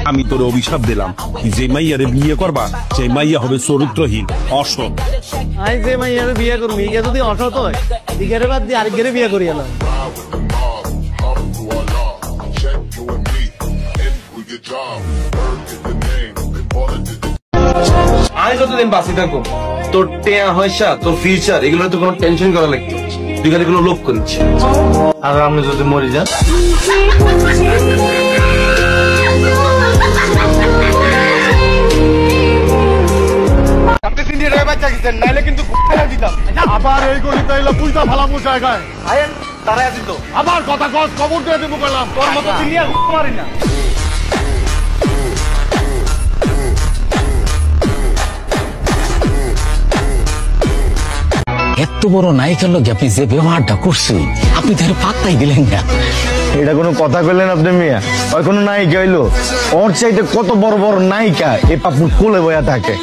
আমি তোর অভিশাপ দিলাম, যে মাইয়ারে বিয়ে করবা সেই মাইয়া হবে চরিত্রহীন, অসৎ। আই যে মাইয়ারে বিয়ে করবি ইয়া যদি অসৎ হয়, দিঘারে বাদ দিয়ে আরেকঘরে বিয়ে করি এলাম। আমি যতদিন বাঁচি থাকো তোর টেয়া হয়সা তোর ফিউচার এগুলো তো কোনো টেনশন করা লাগবে, তুই খালি কোনো লোভ করিস। আর আমি যদি মরি যান আপনি 3 দিন বাচ্চা গেছেন, নাইলে কিন্তু দিতাম। আবার এই গলিতে এলো পুইতা ফালামু জায়গায় আয়েন তারা আছি তো আবার কথা কস খবর দিয়ে দেবো কইলাম। তোর মতো চিনিয়া মারি না। এত বড় নায়িকার লোক আপনি যে ব্যবহারটা করছেন, আপনি তাহলে পাত্তাই দিলেন না। এটা কোনো কথা কইলেন আপনি মিয়া? ওই কোনো নায়িকা হইলো? ওর চাইতে কত বড় বড় নায়িকা এ পাপুর কোলে বয়া থাকে।